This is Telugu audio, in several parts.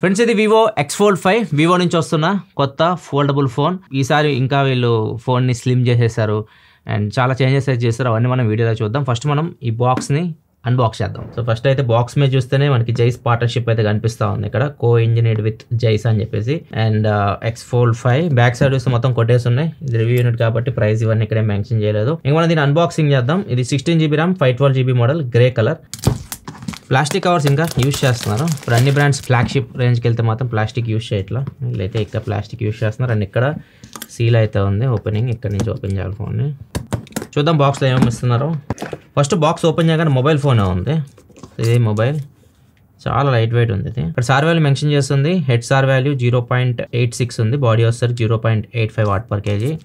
ఫ్రెండ్స్ ఇది వివో X-Fold 5 వివో నుంచి వస్తున్న కొత్త ఫోల్డబుల్ ఫోన్. ఈసారి ఇంకా వీళ్ళు ఫోన్ని స్లిమ్ చేసేసారు అండ్ చాలా చేంజెస్ అయితే చేస్తారు. అవన్నీ మనం వీడియోలో చూద్దాం. ఫస్ట్ మనం ఈ బాక్స్ని అన్బాక్స్ చేద్దాం. సో ఫస్ట్ అయితే బాక్స్ మీద చూస్తేనే మనకి జైస్ పార్ట్నర్షిప్ అయితే కనిపిస్తూ ఉంది. ఇక్కడ కో ఇంజనీర్డ్ విత్ జైస్ అని చెప్పేసి అండ్ X-Fold 5 బ్యాక్ సైడ్ చూస్తే మొత్తం కొట్టేసి ఉన్నాయి. ఇది రివ్యూ యూనిట్ కాబట్టి ప్రైస్ ఇవన్నీ ఇక్కడే మెన్షన్ చేయలేదు. ఇంకా మనం దీన్ని అన్బాక్సింగ్ చేద్దాం. ఇది 16GB RAM 512GB model grey colour. Plastic covers ఇంకా యూజ్ చేస్తున్నారు. ఇప్పుడు అన్ని బ్రాండ్స్ ఫ్లాగ్షిప్ రేంజ్కి వెళ్తే మాత్రం ప్లాస్టిక్ యూజ్ చేయట్లా, వీళ్ళైతే ఇక్కడ ప్లాస్టిక్ యూజ్ చేస్తున్నారు. అండ్ ఇక్కడ సీల్ అయితే ఉంది. ఓపెనింగ్ ఇక్కడ నుంచి ఓపెన్ చేయాలి ఫోన్ని. చూద్దాం బాక్స్లో ఏమేమి ఇస్తున్నారు. ఫస్ట్ బాక్స్ ఓపెన్ చేయగానే మొబైల్ ఫోన్ ఉంది. ఇది మొబైల్ చాలా లైట్ వెయిట్ ఉంది. ఇది ఇక్కడ సార్ వాల్యూ మెన్షన్ చేస్తుంది. హెడ్ సార్ వాల్యూ 0.86 ఉంది. బాడీ వచ్చేసరికి 0.85 వాట్/kg.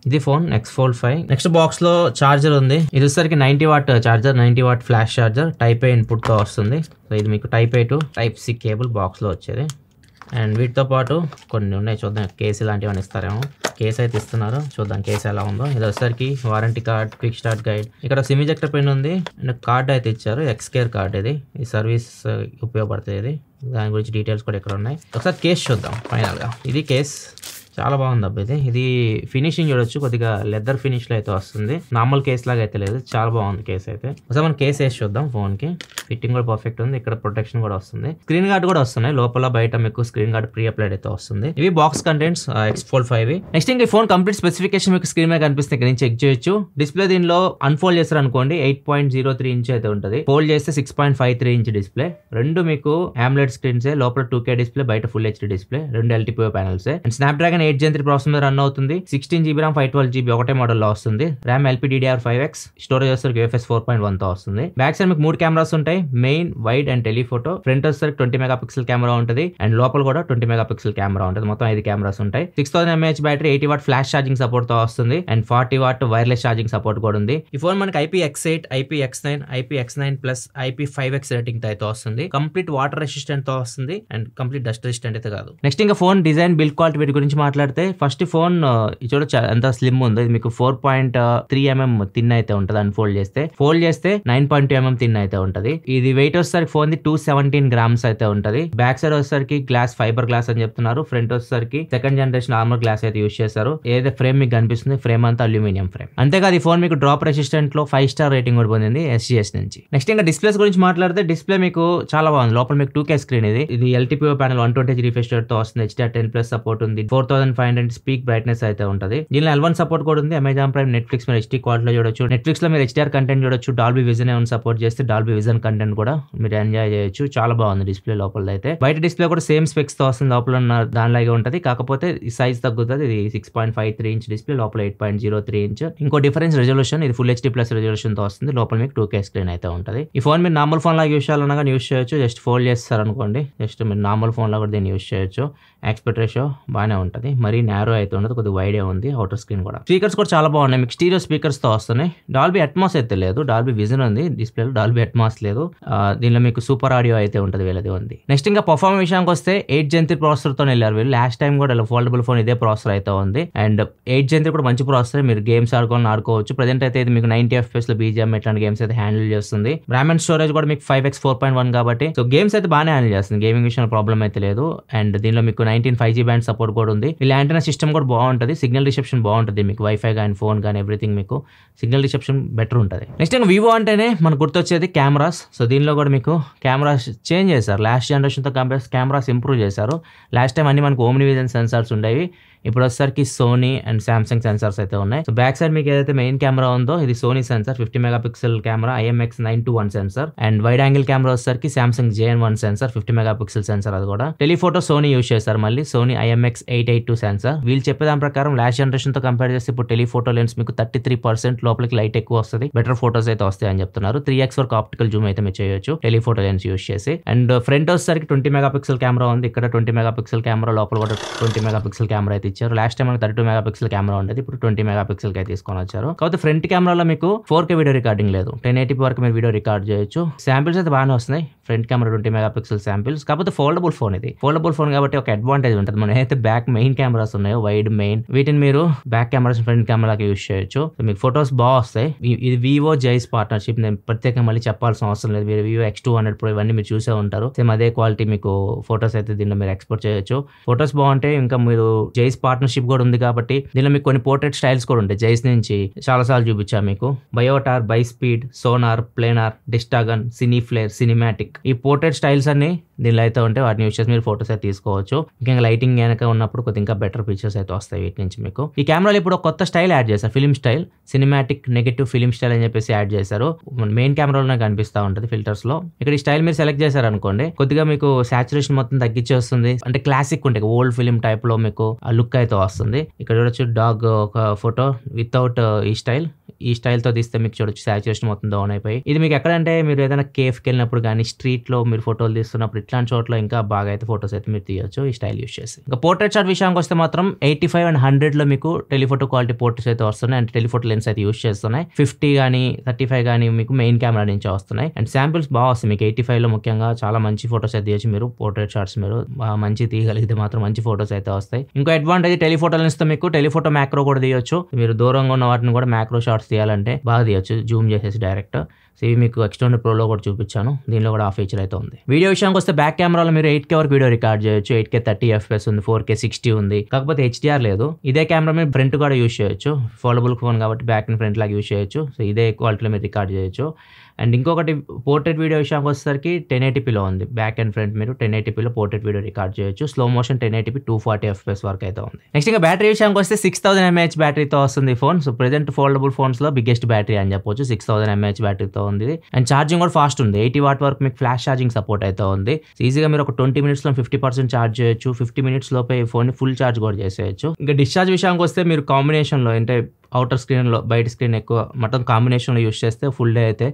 ఇది ఫోన్ X-Fold 5. నెక్స్ట్ బాక్స్ లో చార్జర్ ఉంది. ఇది వచ్చేసరికి 90 watt charger, 90 watt flash charger, type A input తో వస్తుంది. సో ఇది మీకు type A to type C cable box లో వచ్చేది. అండ్ వీటితో పాటు కొన్ని ఉన్నాయి, చూద్దాం. కేసు ఇలాంటివన్నీ ఇస్తారేమో. కేసు అయితే ఇస్తున్నారు, చూద్దాం కేసు ఎలా ఉందో. ఇది వచ్చేసరికి warranty card, quick start guide, ఇక్కడ సిమ్ ఎజెక్టర్ పిన్ ఉంది అండ్ కార్డ్ అయితే ఇచ్చారు. ఎక్స్కేర్ కార్డ్ ఇది. ఈ సర్వీస్ ఉపయోగపడుతుంది. ఇది దాని గురించి డీటెయిల్స్ కూడా ఇక్కడ ఉన్నాయి. ఒకసారి కేసు చూద్దాం ఫైనల్ గా. ఇది కేస్ చాలా బాగుంది అబ్బా. ఇది ఫినిషింగ్ చూడొచ్చు, కొద్దిగా లెదర్ ఫినిష్ లో అయితే వస్తుంది. నార్మల్ కేస్ లాగా అయితే లేదు, చాలా బాగుంది కేస్ అయితే. ఒకసారి మనం కేస్ వేసి చూద్దాం. ఫోన్ కి ఫిట్టింగ్ కూడా పర్ఫెక్ట్ ఉంది. ఇక్కడ ప్రొటెక్షన్ కూడా వస్తుంది. స్క్రీన్ గార్డ్ కూడా వస్తున్నాయి. లోపల బయట మీకు స్క్రీన్ గార్డ్ ప్రీ అప్లైడ్ అయితే వస్తుంది. ఇవి బాక్స్ కంటెంట్స్ X-Fold 5. నెక్స్ట్ ఇంకా ఈ ఫోన్ కంప్లీట్ స్పెసిఫికేషన్ మీకు స్క్రీన్ మీద కనిపిస్తుంది. ఇక్కడ నుంచి చెక్ చేయొచ్చు. డిస్ప్లే దీనిలో అన్ఫోల్డ్ చేస్తారు అనుకోండి 8.03 ఇంచ్ అయితే ఉంటుంది. ఫోల్డ్ చేస్తే 6.53 ఇంచ్ డిస్ప్లే. రెండు మీకు AMOLED స్క్రీన్స్, లోపల 2K డిస్ప్లే, బయట ఫుల్ HD డిస్ప్లే, రెండు LTPO panels. And Snapdragon 8 Gen 3 processor run అవుతుంది. 16GB RAM 512GB ఒకటే మోడల్ లో వస్తుంది. RAM LPDDR5X, స్టోరేజ్ వచ్చేసరికి UFS 4.1 తో వస్తుంది. బ్యాక్ సైడ్ మీకు 3 కెమెరాస్ ఉంటాయి, main, wide and telephoto. Front వచ్చేసరికి 20 మెగాపిక్సెల్ కెమెరా ఉంటుంది అండ్ లోపల కూడా 20 మెగాపిక్సెల్ కెమెరా ఉంటుంది. మొత్తం 5 కెమెరాస్ ఉంటాయి. 6000 mAh battery, 80 what flash charging support తో వస్తుంది and 40 what wireless charging support కూడా ఉంది. ఈ ఫోన్ మనకి IPX8, IPX9, IPX9+ IP5X rating తో అయితే వస్తుంది. కంప్లీట్ వాటర్ రెసిస్టెంట్ తో వస్తుంది అండ్ కంప్లీట్ డస్ట్ రెసిస్టెంట్ అయితే కాదు. నెక్స్ట్ ఇంకా ఫోన్ డిజైన్, బిల్డ్ క్వాలిటీ వీటి గురించి మాట్లాడితే ఫస్ట్ ఫోన్ చూడొచ్చు ఎంత స్లిమ్ ఉందో. ఇది మీకు 4.3 mm థిన్ అయితే ఉంటుంది. అన్ఫోల్డ్ చేస్తే, ఫోల్డ్ చేస్తే 9.2 mm థిన్ అయితే ఉంటది. ఇది వెయిట్ వచ్చేసరికి ఫోన్ ది 217 grams అయితే ఉంటది. బ్యాక్ సైడ్ వచ్చేసరికి గ్లాస్, ఫైబర్ గ్లాస్ అని చెప్తున్నారు. ఫ్రంట్ వచ్చేసరికి సెకండ్ జనరేషన్ ఆర్మర్ గ్లాస్ అయితే యూజ్ చేశారు. ఏదైతే ఫ్రేమ్ మీకు కనిపిస్తుంది, ఫ్రేమ్ అంతా అల్యూమినియం ఫ్రేమ్. అంతేకాదు ఈ ఫోన్ మీకు డ్రాప్ రెసిస్టెంట్ లో 5 స్టార్ రేటింగ్ కూడా పొందింది SGS నుంచి. నెక్స్ట్ ఇంకా డిస్ప్లేస్ గురించి మాట్లాడితే డిస్ప్లే మీకు చాలా బాగుంది. లోపల మీకు 2K స్క్రీన్. ఇది LTPO panel 120Hz refresh rate తో వస్తుంది. HDR10+ సపోర్ట్ ఉంది. 4500 స్పీక్ బ్రైట్నెస్ అయితే ఉంటది. దీనిలో L1 సపోర్ట్ కూడా ఉంది. అమెజాన్ ప్రైమ్, నెట్ఫ్లిక్స్ మీరు HD క్వాలిటీలో చూడొచ్చు. నెట్ఫ్లిక్స్ లో మీరు HDR కంటెంట్ చూడొచ్చు. డాల్బీ విజన్ ఏమైనా సపోర్ట్ చేస్తే డాల్బీ విజన్ కంటెంట్ కూడా మీరు ఎంజాయ్ చేయొచ్చు. చాలా బాగుంది డిస్ప్లే లోపల అయితే. బయట డిస్ప్లే కూడా సేమ్ స్పెక్స్ తో వస్తుంది. లోపల ఉన్న దానిలాగే ఉంటది, కాకపోతే ఈ సైజ్ తగ్గుతుంది. ఇది 6.53 ఇంచ్ డిస్ప్లే, లోపల 8.03 ఇంచ్. ఇంకో డిఫరెన్స్ రెజల్యూషన్, ఇది ఫుల్ HD+ రెజల్యూషన్ తో వస్తుంది. లోపల మీకు 2K స్క్రీన్ అయితే ఉంటది. ఈ ఫోన్ మీరు నార్మల్ ఫోన్ లాగా యూస్ చేయాలన్నా కానీ యూస్ చేయొచ్చు. జస్ట్ ఫోల్డ్ చేస్తారు అనుకోండి, జస్ట్ మీరు నార్మల్ ఫోన్ లాగా కూడా దీన్ని యూస్ చేయొచ్చు. ఎక్స్పెక్ట్ రేషియో బాగానే ఉంటుంది. మరీ నేరో అయితే ఉండదు, కొద్దిగా వైడే ఉంది. అవుటర్ స్క్రీన్ కూడా. స్పీకర్స్ కూడా చాలా బాగున్నాయి. మీకు స్టీరియో స్పీకర్స్ తో వస్తున్నాయి. డాల్బీ అట్మాస్ అయితే లేదు, డాల్బీ విజన్ ఉంది డిస్ప్లేలో, డాల్బీ అట్మాస్ లేదు. దీనిలో మీకు సూపర్ ఆడియో అయితే ఉంటుంది, వీళ్ళది ఉంది. నెక్స్ట్ ఇంకా పర్ఫార్మెన్స్ విషయానికి వస్తే 8 Gen 3 ప్రాసెసర్ తో వెళ్ళారు వీళ్ళు. లాస్ట్ టైం కూడా ఫోల్డబుల్ ఫోన్ ఇదే ప్రాసెసర్ అయితే ఉంది. అండ్ 8 Gen 3 కూడా మంచి ప్రాసెసర్. మీరు గేమ్స్ ఆడుకోవచ్చు. ప్రజెంట్ అయితే ఇది మీకు 90 FPS లో BGM ఇట్లాంటి గేమ్స్ అయితే హ్యాండిల్ చేస్తుంది. RAM అండ్ స్టోరేజ్ కూడా మీకు 5X 4.1 కాబట్టి సో గేమ్స్ అయితే బాగానే హ్యాండిల్ చేస్తుంది. గేమింగ్ విషయంలో ప్రాబ్లం అయితే లేదు. అండ్ దీనిలో మీకు 19 5G బ్యాండ్ సపోర్ట్ కూడా ఉంది. వీళ్ళ యాంటెనా సిస్టమ్ కూడా బాగుంటుంది. సిగ్నల్ రిసెప్షన్ బాగుంటుంది. మీకు వైఫై కానీ ఫోన్ కానీ ఎవ్రీథింగ్ మీకు సిగ్నల్ రిసెప్షన్ బెటర్ ఉంటుంది. నెక్స్ట్ ఇంకా వివో అంటేనే మనకు గుర్తొచ్చేది కెమెరాస్. సో దీనిలో కూడా మీకు కెమెరాస్ చేంజ్ చేశారు. లాస్ట్ జనరేషన్ తో కంపేర్ కెమెరాస్ ఇంప్రూవ్ చేశారు. లాస్ట్ టైం అన్ని మనకు ఓమ్ని విజన్ సెన్సార్స్ ఉండేవి. ఇప్పుడు వచ్చేసరికి సోనీ అండ్ సామ్సంగ్ సెన్సార్స్ అయితే ఉన్నాయి. సో బ్యాక్ సైడ్ మీకు ఏదైతే మెయిన్ కెమెరా ఉందో ఇది Sony sensor, 50 megapixel camera, IMX921 sensor. And wide angle camera వచ్చేసరికి Samsung JN1 sensor, 50 megapixel sensor. అది కూడా టెలిఫోటో సోనీ యూజ్ చేస్తారు. మళ్ళీ సోనీ IMX882 సెన్సార్. వీళ్ళు చెప్పేదాని ప్రకారం లాస్ట్ జనరేషన్ తో కంపేర్ చేస్తే ఇప్పుడు టెలిఫోటో లెన్స్ మీకు 33% లోపలికి లైట్ ఎక్కువ వస్తుంది. బెటర్ ఫోటోస్ అయితే వస్తాయి అని చెప్తున్నారు. 3x వరకు ఆప్టికల్ జూమ్ అయితే మీరు చేయొచ్చు టెలిఫోటో లెన్స్ యూజ్ చేసి. అండ్ ఫ్రంట్ వచ్చేసరికి 20 మెగాపిక్సెల్ కెమెరా ఉంది. ఇక్కడ 20 మెగాపిక్సెల్ కెమెరా, లోపల కూడా 20 మెగాపిక్సెల్ కెమెరా అయితే ఇచ్చారు. లాస్ట్ టైం మనకు 32 మెగాపిక్సెల్ కెమెరా ఉండేది, ఇప్పుడు 20 మెగాపిక్సెల్ అయితే తీసుకొని వచ్చారు. కాకపోతే ఫ్రంట్ కెమెరాలో మీకు 4K వీడియో రికార్డింగ్ లేదు. 1080p వరకు మీరు వీడియో రికార్డ్ చేయొచ్చు. శాంపిల్స్ అయితే బాగానే వస్తున్నాయి. Front camera 20 megapixel samples. కాకపోతే ఫోల్డబుల్ ఫోన్. ఇది ఫోల్డబుల్ ఫోన్ కాబట్టి ఒక అడ్వాంటేజ్ ఉంటుంది. మనం అయితే బ్యాక్ మెయిన్ కెమెరాస్ ఉన్నాయో వైడ్ మెయిన్, వీటిని మీరు బ్యాక్ కెమెరాస్ ఫ్రంట్ కెమెరాకి యూజ్ చేయొచ్చు. మీకు ఫొటోస్ బాగా వస్తాయి. ఇది వివో జైస్ పార్ట్నర్షిప్, నేను ప్రత్యేకంగా మళ్ళీ చెప్పాల్సిన అవసరం లేదు. మీరు వివో X200 Pro ఇవన్నీ మీరు చూసే ఉంటారు. సేమ్ అదే క్వాలిటీ మీకు ఫొటోస్ అయితే దీనిలో మీరు ఎక్స్పోర్ట్ చేయొచ్చు. ఫొటోస్ బాగుంటాయి. ఇంకా మీరు జైస్ పార్ట్నర్షిప్ కూడా ఉంది కాబట్టి దీనిలో మీకు కొన్ని పోర్ట్రేట్ స్టైల్స్ కూడా ఉంటాయి. జైస్ నుంచి చాలా సార్లు చూపించాను మీకు. Biotar, B speed, Sonnar, Planar, Distagon, Cineflare, cinematic, ఈ పోర్ట్రేట్ స్టైల్స్ అన్ని దీనిలో అయితే ఉంటే వాటిని యూజ్ చేసి మీరు ఫోటోస్ అయితే తీసుకోవచ్చు. ఇంకా లైటింగ్ కనుక ఉన్నప్పుడు కొద్దిగా ఇంకా బెటర్ పిక్చర్స్ అయితే వస్తాయి వీటి నుంచి మీకు. ఈ కెమెరాలో ఇప్పుడు ఒక కొత్త స్టైల్ యాడ్ చేశారు, film style, cinematic negative film style అని చెప్పేసి యాడ్ చేశారు. మెయిన్ కెమెరాలోనే కనిపిస్తూ ఉంటుంది ఫిల్టర్స్ లో. ఇక్కడ ఈ స్టైల్ మీరు సెలెక్ట్ చేశారు అనుకోండి, కొద్దిగా మీకు సాచురేషన్ మొత్తం తగ్గించేస్తుంది. అంటే క్లాసిక్ ఉంటాయి ఓల్డ్ ఫిలిం టైప్ లో మీకు ఆ లుక్ అయితే వస్తుంది. ఇక్కడ చూడొచ్చు డాగ్ ఒక ఫోటో వితౌట్ ఈ స్టైల్ తో తీస్తే మీకు చూడొచ్చు సాచురేషన్ మొత్తం డౌన్ అయిపోయి. ఇది మీకు ఎక్కడంటే మీరు ఏదైనా కేఫ్కి వెళ్ళినప్పుడు కానీ స్ట్రీట్ లో మీరు ఫోటోలు తీస్తున్నప్పుడు ఇట్లాంటి చోట్ల ఇంకా బాగా అయితే ఫోటోస్ అయితే మీరు తీయొచ్చు ఈ స్టైల్ యూస్ చేసి. ఇంకా పోర్ట్రేట్ షాట్ విషయానికి వస్తే మాత్రం 85 and 100 లో మీకు టెలిఫోటో క్వాలిటీ పోర్ట్రేట్స్ అయితే వస్తున్నాయి. అండ్ టెలిఫోటో లెన్స్ అయితే యూస్ చేస్తున్నాయి. 50 కానీ 35 కానీ మీకు మెయిన్ కెమెరా నుంచి వస్తున్నాయి. అండ్ శాంపిల్స్ బాగా వస్తాయి మీకు 85 లో ముఖ్యంగా చాలా మంచి ఫోటోస్ అయితే తీయచ్చు మీరు. పోర్ట్రేట్ షాట్స్ మీరు మంచి తీయగలిగితే మాత్రం మంచి ఫోటోస్ అయితే వస్తాయి. ఇంకో అడ్వాంటేజ్ టెలిఫోటో లెన్స్ తో మీకు టెలిఫోటో మ్యాక్రో కూడా తీయొచ్చు. మీరు దూరంగా ఉన్న వాటిని కూడా మ్యాక్రో షాట్స్ తీయాలంటే బాగా తీయొచ్చు, జూమ్ చేసేసి డైరెక్ట్. సో ఇవి మీకు X200 Pro లో కూడా చూపించాను, దీనిలో కూడా ఆ ఫీచర్ అయితే ఉంది. వీడియో విషయానికి వస్తే బ్యాక్ కెమెరాలో మీరు 8K వరకు వీడియో రికార్డ్ చేయొచ్చు. 8K 30 FPS ఉంది, 4K 60 ఉంది. కాకపోతే HDR లేదు. ఇదే కెమెరా మీరు ఫ్రంట్ కూడా యూస్ చేయొచ్చు. ఫోల్డబుల్ ఫోన్ కాబట్టి బ్యాక్ అండ్ ఫ్రంట్ లాగా యూస్ చేయొచ్చు. సో ఇదే క్వాలిటీలో మీరు రికార్డ్ చేయొచ్చు. అండ్ ఇంకొకటి పోర్ట్రేట్ వీడియో విషయానికి వచ్చేసరికి 1080pలో ఉంది. బ్యాక్ అండ్ ఫ్రంట్ మీరు 1080pలో పోర్ట్రేట్ వీడియో రికార్డ్ చేయొచ్చు. స్లో మోషన్ 1080p 240 FPS వరకు అయితే ఉంది. నెక్స్ట్ ఇంకా బ్యాటరీ విషయానికి వస్తే 6000 mAh బ్యాటరీతో వస్తుంది phone. So present foldable phones లో బిగ్గెస్ట్ బ్యాటరీ అని చెప్పొచ్చు. 6000 mAh బ్యాటరీతో ఉంది. అండ్ ఛార్జింగ్ కూడా ఫాస్ట్ ఉంది. 80 వాట్ వరకు మీకు ఫ్లాష్ ఛార్జింగ్ సపోర్ట్ అయితే ఉంది. ఈజీగా మీరు ఒక 20 minutes లో 50% ఛార్జ్ చేయొచ్చు. 50 minutes లోపే ఈ ఫోన్ ఫుల్ ఛార్జ్ కూడా చేసేయచ్చు. ఇంకా డిశ్చార్జ్ విషయానికి వస్తే మీరు కాంబినేషన్ లో అంటే అవుటర్ స్క్రీన్ లో బయట స్క్రీన్ ఎక్కువ మొత్తం కాంబినేషన్ లో యూస్ చేస్తే ఫుల్ డే అయితే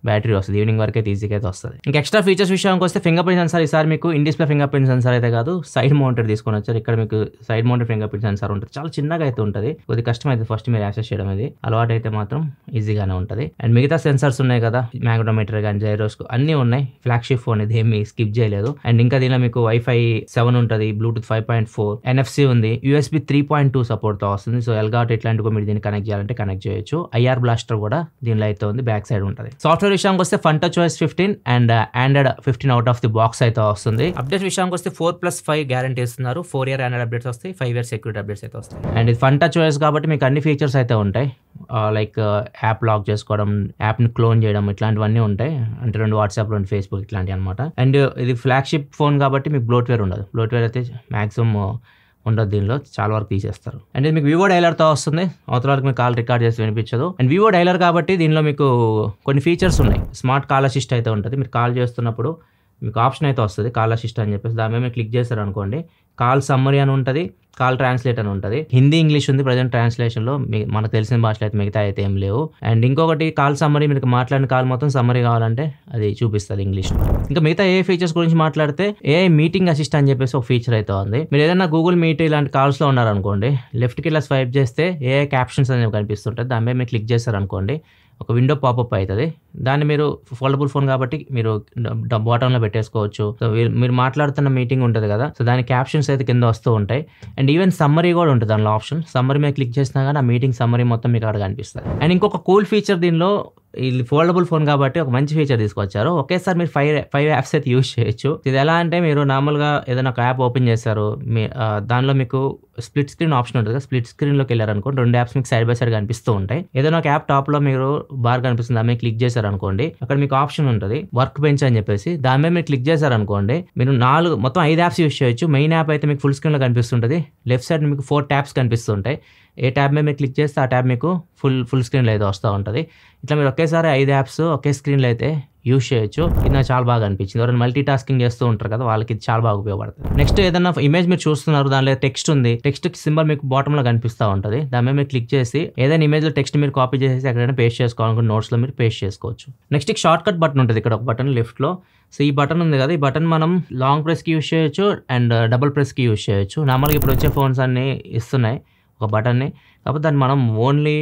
బ్యాటరీ వస్తుంది. ఈవినింగ్ వరకు అయితే ఈజీగా అయితే వస్తుంది. ఇంకా ఎక్స్ట్రా ఫీచర్స్ విషయానికి వస్తే ఫింగర్ ప్రింట్ సెన్సార్ ఈసారి మీకు in display finger print censor అయితే కాదు, సైడ్ మౌంటెడ్ తీసుకొని వచ్చారు. ఇక్కడ మీకు side mounted finger print censor ఉంటుంది. చాలా చిన్నగా అయితే ఉంటుంది, కొద్దిగా కష్టం అయితే ఫస్ట్ మీరు యాక్సెస్ చేయడం. ఇది అలవాటు అయితే మాత్రం ఈజీగానే ఉంటుంది. అండ్ మిగతా సెన్సార్స్ ఉన్నాయి కదా, మ్యాగ్నోమీటర్ కానీ జైరోస్కోప్ అన్నీ ఉన్నాయి. ఫ్లాగ్షిప్ ఫోన్ ఇది, ఏమి స్కిప్ చేయలేదు. అండ్ ఇంకా దీనిలో మీకు Wi-Fi 7 ఉంటుంది, బ్లూటూత్ 5.4, NFC ఉంది, USB 3.2 సపోర్ట్ తో వస్తుంది. సో ఎల్గాట్ ఇట్లాంటివి మీరు దీన్ని కనెక్ట్ చేయాలంటే కనెక్ట్ చేయొచ్చు. IR బ్లాస్టర్ కూడా దీనిలో అయితే ఉంది, బ్యాక్ సైడ్ ఉంటుంది. సాఫ్ట్వేర్ విషయానికి వస్తే Funtouch OS 15 and Android 15 out of the box అయితే వస్తుంది. అప్డేట్స్ విషయానికి వస్తే 4+5 గ్యారంటీ ఇస్తున్నారు. 4 year Android అప్డేట్స్ వస్తాయి, 5 year సెక్యూరిటీ అప్డేట్స్ అయితే వస్తాయి. అండ్ ఇది ఫంటచ్ OS కాబట్టి మీకు అన్ని ఫీచర్స్ అయితే ఉంటాయి. లైక్ యాప్ లాక్ చేసుకోవడం, యాప్ని క్లోన్ చేయడం, ఇట్లాంటివన్నీ ఉంటాయి. అంటే 2 WhatsApp 2 Facebook ఇట్లాంటివి అనమాట. అండ్ ఇది ఫ్లాగ్షిప్ ఫోన్ కాబట్టి మీకు బ్లోట్వేర్ ఉండదు. బ్లోట్వేర్ అయితే మాక్సిమం ఉండదు, దీనిలో చాలా వరకు తీసేస్తారు. అండ్ ఇది మీకు వివో డైలర్తో వస్తుంది. అవతల వరకు మీకు కాల్ రికార్డ్ చేసి వినిపించదు. అండ్ వివో డైలర్ కాబట్టి దీనిలో మీకు కొన్ని ఫీచర్స్ ఉన్నాయి. స్మార్ట్ కాల్ అసిస్ట్ అయితే ఉంటుంది. మీరు కాల్ చేస్తున్నప్పుడు మీకు ఆప్షన్ అయితే వస్తుంది కాల్ అసిస్ట్ అని చెప్పేసి. దాని మీద మీరు క్లిక్ చేస్తారు అనుకోండి, కాల్ సమ్మరీ అని ఉంటుంది, కాల్ ట్రాన్స్లేట్ అని ఉంటుంది. హిందీ ఇంగ్లీష్ ఉంది ప్రజెంట్ ట్రాన్స్లేషన్లో, మనకు తెలిసిన భాషలో అయితే మిగతా అయితే ఏం లేవు. అండ్ ఇంకొకటి కాల్ సమ్మరీ, మీకు మాట్లాడిన కాల్ మొత్తం సమ్మరీ కావాలంటే అది చూపిస్తుంది ఇంగ్లీష్లో. ఇంకా మిగతా ఏ ఫీచర్స్ గురించి మాట్లాడితే AI మీటింగ్ అసిస్ట్ అని చెప్పేసి ఒక ఫీచర్ అయితే ఉంది. మీరు ఏదైనా గూగుల్ మీట్ ఇలాంటి కాల్స్లో ఉన్నారనుకోండి, లెఫ్ట్కి ఇలా స్వైప్ చేస్తే AI క్యాప్షన్స్ అనేవి కనిపిస్తుంటుంది. దాని మీద మీరు క్లిక్ చేస్తారనుకోండి, ఒక విండో పాపప్ అవుతుంది. దాన్ని మీరు ఫోల్డబుల్ ఫోన్ కాబట్టి మీరు బాటంలో పెట్టేసుకోవచ్చు. సో మీరు మాట్లాడుతున్న మీటింగ్ ఉంటుంది కదా, సో దాని క్యాప్షన్స్ అయితే కింద వస్తూ ఉంటాయి. అండ్ ఈవెన్ సమ్మరీ కూడా ఉంటుంది దానిలో ఆప్షన్. సమ్మరీ మీద క్లిక్ చేసినా కానీ ఆ మీటింగ్ సమ్మరీ మొత్తం మీకు అక్కడ కనిపిస్తుంది. అండ్ ఇంకొక కూల్ ఫీచర్ దీనిలో, ఇది ఫోల్డబుల్ ఫోన్ కాబట్టి ఒక మంచి ఫీచర్ తీసుకొచ్చారు. ఒకేసారి మీరు 5 యాప్స్ అయితే యూజ్ చేయొచ్చు. ఇది ఎలా అంటే, మీరు నార్మల్గా ఏదైనా ఒక యాప్ ఓపెన్ చేస్తారు, దానిలో మీకు స్ప్లిట్ స్క్రీన్ ఆప్షన్ ఉంటుంది కదా, స్ప్లిట్ స్క్రీన్లోకి వెళ్ళారనుకోండి 2 యాప్స్ మీకు సైడ్ బై సైడ్ కనిపిస్తూ ఉంటాయి. ఏదైనా ఒక యాప్ టాప్లో మీరు బార్ కనిపిస్తుంది, దాని మీద క్లిక్ చేశారనుకోండి, అక్కడ మీకు ఆప్షన్ ఉంటుంది వర్క్ బెంచ్ అని చెప్పేసి. దాని మీద మీరు క్లిక్ చేశారనుకోండి, మీరు మొత్తం 5 యాప్స్ యూజ్ చేయొచ్చు. మెయిన్ యాప్ అయితే మీకు ఫుల్ స్క్రీన్లో కనిపిస్తుంటుంది. లెఫ్ట్ సైడ్ మీకు 4 ట్యాబ్స్ కనిపిస్తుంటాయి. ఏ ట్యాబ్ మీద మీరు క్లిక్ చేస్తే ఆ ట్యాబ్ మీకు ఫుల్ స్క్రీన్లో అయితే వస్తూ ఉంటుంది. ఇట్లా మీరు ఒకేసారి 5 యాప్స్ ఒకే స్క్రీన్లో అయితే యూజ్ చేయొచ్చు. ఇది నాకు చాలా బాగా అనిపించింది. ఎవరైనా మల్టీ టాస్కింగ్ చేస్తూ ఉంటారు కదా, వాళ్ళకి ఇది చాలా బాగా ఉపయోగపడుతుంది. నెక్స్ట్ ఏదైనా ఇమేజ్ మీరు చూస్తున్నారు, దానిలో టెక్స్ట్ ఉంది, టెక్స్ట్ సింబల్ మీకు బాటమ్ లో కనిపిస్తూ ఉంటుంది. దాని మీద మీరు క్లిక్ చేసి ఏదైనా ఇమేజ్ లో టెక్స్ట్ మీరు కాపీ చేసి ఎక్కడైనా పేస్ట్ చేసుకోవాలనుకుంటే నోట్స్ లో మీరు పేస్ట్ చేసుకోవచ్చు. నెక్స్ట్ షార్ట్ కట్ బటన్ ఉంటుంది, ఇక్కడ ఒక బటన్ లెఫ్ట్ లో. సో ఈ బటన్ ఉంది కదా, ఈ బటన్ మనం లాంగ్ ప్రెస్ కి యూజ్ చేయొచ్చు అండ్ డబుల్ ప్రెస్ కి యూజ్ చేయొచ్చు. నార్మల్గా ఇప్పుడు వచ్చే ఫోన్స్ అన్ని ఇస్తున్నాయి ఒక బటన్ని, కాకపోతే దాన్ని మనం ఓన్లీ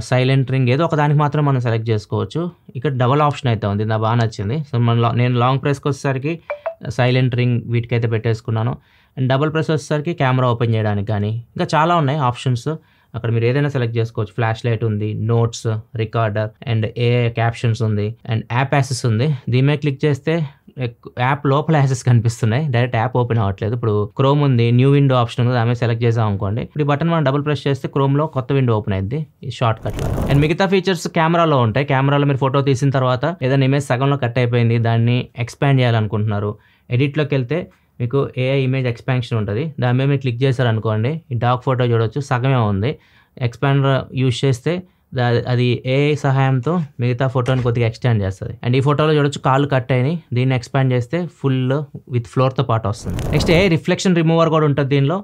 సైలెంట్ రింగ్ ఏదో ఒక దానికి మాత్రం మనం సెలెక్ట్ చేసుకోవచ్చు. ఇక్కడ డబల్ ఆప్షన్ అయితే ఉంది, నాకు బాగా నచ్చింది. సో నేను లాంగ్ ప్రెస్కి వచ్చేసరికి సైలెంట్ రింగ్ వీటికైతే పెట్టేసుకున్నాను. అండ్ డబుల్ ప్రెస్ వచ్చేసరికి కెమెరా ఓపెన్ చేయడానికి కానీ ఇంకా చాలా ఉన్నాయి ఆప్షన్స్. అక్కడ మీరు ఏదైనా సెలెక్ట్ చేసుకోవచ్చు. ఫ్లాష్ లైట్ ఉంది, నోట్స్, రికార్డర్ అండ్ క్యాప్షన్స్ ఉంది అండ్ యాప్ యాక్సెస్ ఉంది. దీని మీద క్లిక్ చేస్తే యాప్ లోపల యాక్సెస్ కనిపిస్తున్నాయి, డైరెక్ట్ యాప్ ఓపెన్ అవ్వట్లేదు. ఇప్పుడు క్రోమ్ ఉంది, న్యూ విండో ఆప్షన్ ఉంది, దాని మీద సెలెక్ట్ చేసాం అనుకోండి. ఇప్పుడు ఈ బటన్ మనం డబుల్ ప్రెస్ చేస్తే క్రోమ్లో కొత్త విండో ఓపెన్ అయింది ఈ షార్ట్ కట్ లో. అండ్ మిగతా ఫీచర్స్ కెమెరాలో ఉంటాయి. కెమెరాలో మీరు ఫోటో తీసిన తర్వాత ఏదైనా ఇమేజ్ సగంలో కట్ అయిపోయింది, దాన్ని ఎక్స్పాండ్ చేయాలనుకుంటున్నారు, ఎడిట్లోకి వెళ్తే మీకు ఏఐ ఇమేజ్ ఎక్స్పాన్షన్ ఉంటుంది. దాని మీద మీరు క్లిక్ చేశారనుకోండి, ఈ డాక్ ఫోటో చూడవచ్చు, సగమే ఉంది. ఎక్స్పాండర్ యూజ్ చేస్తే అది ఏఐ సహాయంతో మిగతా ఫోటోని కొద్దిగా ఎక్స్టెండ్ చేస్తుంది. అండ్ ఈ ఫోటోలో చూడొచ్చు కాళ్ళు కట్ అయినాయి, దీన్ని ఎక్స్పాండ్ చేస్తే ఫుల్ విత్ ఫ్లోర్తో పాటు వస్తుంది. నెక్స్ట్ ఏఐ రిఫ్లెక్షన్ రిమూవర్ కూడా ఉంటుంది దీనిలో.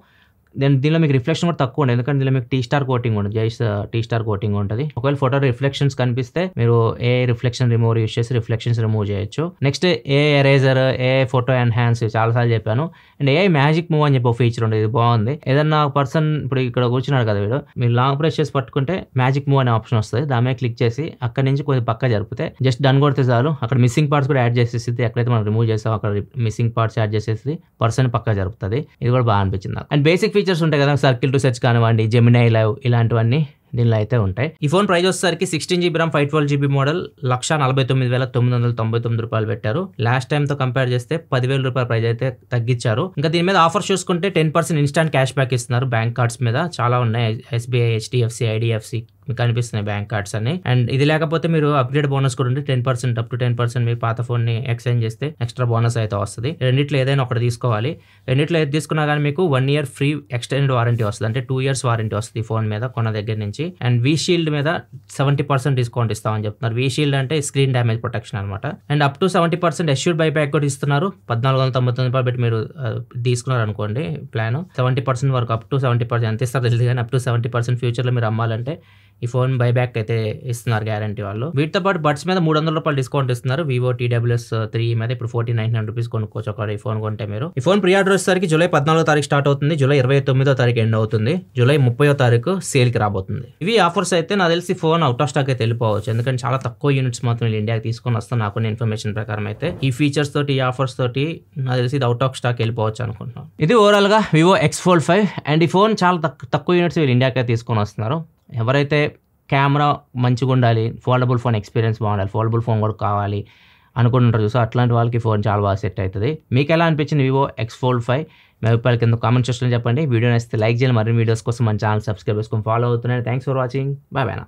దీనిలో మీకు రిఫ్లెక్షన్ కూడా తక్కువ ఉంటుంది, ఎందుకంటే దీనిలో మీకు టీ స్టార్ కోటింగ్ ఉంటుంది, టీ స్టార్ కోటింగ్ ఉంటుంది. ఒకవేళ ఫోటో రిఫ్లెక్షన్స్ కనిపిస్తే మీరు ఏ రిఫ్లెక్షన్ రిమూవర్ యూస్ చేసి రిఫ్లెక్షన్స్ రిమూవ్ చేయొచ్చు. నెక్స్ట్ ఏ ఎరేజర్, ఏ ఫోటో ఎన్హాన్స్ చాలాసార్లు చెప్పాను. అండ్ ఏ మ్యాజిక్ మూవ్ అని చెప్పి ఒక ఫీచర్ ఉంటుంది, ఇది బాగుంది. ఏదన్నా పర్సన్ ఇప్పుడు ఇక్కడ కూర్చున్నాడు కదా వీడు, మీరు లాంగ్ ప్రెస్ చేసి పట్టుకుంటే మ్యాజిక్ మూవ్ అనే ఆప్షన్ వస్తుంది. దాని మీద క్లిక్ చేసి అక్కడ నుంచి కొద్దిగా పక్క జరిపితే జస్ట్ డన్ కొడితే చాలు, అక్కడ మిస్సింగ్ పార్ట్స్ కూడా యాడ్ చేసేసి ఎక్కడైతే మనం రిమూవ్ చేసామో అక్కడ మిస్సింగ్ పార్ట్స్ యాడ్ చేసేసి పర్సన్ పక్క జరుపుతుంది. ఇది కూడా బాగా అనిపించింది నాకు. అండ్ బేసిక్ ఫీచర్స్ ఉంటాయి కదా, సర్కిల్ టు సెర్చ్ కానివ్వండి, జెమినై లైవ్, ఇలాంటివన్నీ దీనిలో అయితే ఉంటాయి. ఈ ఫోన్ ప్రైస్ వచ్చేసరికి 16GB RAM 512GB మోడల్ 1,49,999 రూపాయలు పెట్టారు. లాస్ట్ టైం తో కంపేర్ చేస్తే 10,000 రూపాయల ప్రైస్ అయితే తగ్గించారు. ఇంకా దీని మీద ఆఫర్స్ చూసుకుంటే 10% ఇన్స్టాంట్ క్యాష్ బ్యాక్ ఇస్తున్నారు బ్యాంక్ కార్డ్స్ మీద, చాలా ఉన్నాయి. SBI, HDFC, IDFC మీకు కనిపిస్తున్నాయి బ్యాంక్ కార్డ్స్ అన్ని. అండ్ ఇది లేకపోతే మీరు అప్గ్రేడ్ బోనస్ కూడా ఉంటే 10% అప్ టు 10% మీ పాత ఫోన్ ని ఎక్స్చేంజ్ చేస్తే ఎక్స్ట్రా బోనస్ అయితే వస్తుంది. రెండిట్లో ఏదైనా ఒకటి తీసుకోవాలి. రెండిట్లో ఏది తీసుకున్నా కానీ మీకు 1 year ఫ్రీ ఎక్స్టెండెడ్ వారంటీ వస్తుంది, అంటే 2 years వారంటీ వస్తుంది ఈ ఫోన్ మీద కొన్న దగ్గర నుంచి. అండ్ వి షీల్డ్ మీద 70% డిస్కౌంట్ ఇస్తామని చెప్తున్నారు. వి షీల్డ్ అంటే స్క్రీన్ డ్యామేజ్ ప్రొటెక్షన్ అనమాట. And up to 70% assured buy back కూడా ఇస్తున్నారు. 1,499 రూపాయలు పెట్టి మీరు తీసుకున్నారు అనుకోండి ప్లాన్, 70% వరకు అప్ టు 70% ఎంత ఇస్తారు తెలియదు కానీ అప్ టు 70% ఫ్యూచర్ లో మీరు అమ్మాలంటే ఈ ఫోన్ బైబ్యాక్ అయితే ఇస్తున్నారు గ్యారంటీ వాళ్ళు. వీటితో పాటు బడ్స్ మీద 300 రూపాయలు డిస్కౌంట్ ఇస్తున్నారు. వివో TWS3 మీద ఇప్పుడు 1,499 రూపీస్ కొనుక్కోవచ్చు ఒక ఈ ఫోన్ కొంటే మీరు. ఈ ఫోన్ ప్రీ ఆర్డర్ వచ్చేసరికి జూలై 14వ తారీఖు స్టార్ట్ అవుతుంది, జూలై 29వ తారీఖు ఎండ్ అవుతుంది, జూలై 30వ తారీఖు సేల్ కి రాబోతుంది. ఇవి ఆఫర్స్ అయితే నాకు తెలిసి ఫోన్ అవుట్ ఆఫ్ స్టాక్ అయితే వెళ్ళిపోవచ్చు, ఎందుకంటే చాలా తక్కువ యూనిట్స్ మాత్రం ఇండియాకి తీసుకొని వస్తాను నాకున్న ఇన్ఫర్మేషన్ ప్రకారం. అయితే ఈ ఫీచర్స్ తోటి, ఈ ఆఫర్స్ తోటి నాకు తెలిసి ఇది అవుట్ ఆఫ్ స్టాక్ వెళ్ళిపోవచ్చు అనుకుంటున్నాను. ఇది ఓవరాల్ గా వివో X-Fold 5. అండ్ ఈ ఫోన్ చాలా తక్కువ యూనిట్స్ వీళ్ళు ఇండియాకి తీసుకొని వస్తున్నారు. ఎవరైతే కెమెరా మంచిగా ఉండాలి, ఫోల్డబుల్ ఫోన్ ఎక్స్పీరియన్స్ బాగుండాలి, ఫోల్డబుల్ ఫోన్ కూడా కావాలి అనుకుంటుంటారు చూసి, అట్లాంటి వాళ్ళకి ఫోన్ చాలా బాగా సెట్ అవుతుంది. మీకు ఎలా అనిపించింది వివో X-Fold 5? మీ అభిప్రాయాలు కింద కామెంట్ సెక్షన్లో చెప్పండి. వీడియో నచ్చితే లైక్ చేయాలి, మరిన్ని వీడియోస్ కోసం మన ఛానల్ సబ్స్క్రైబ్ చేసుకొని ఫాలో అవుతున్నాను. Thanks for watching, bye bye.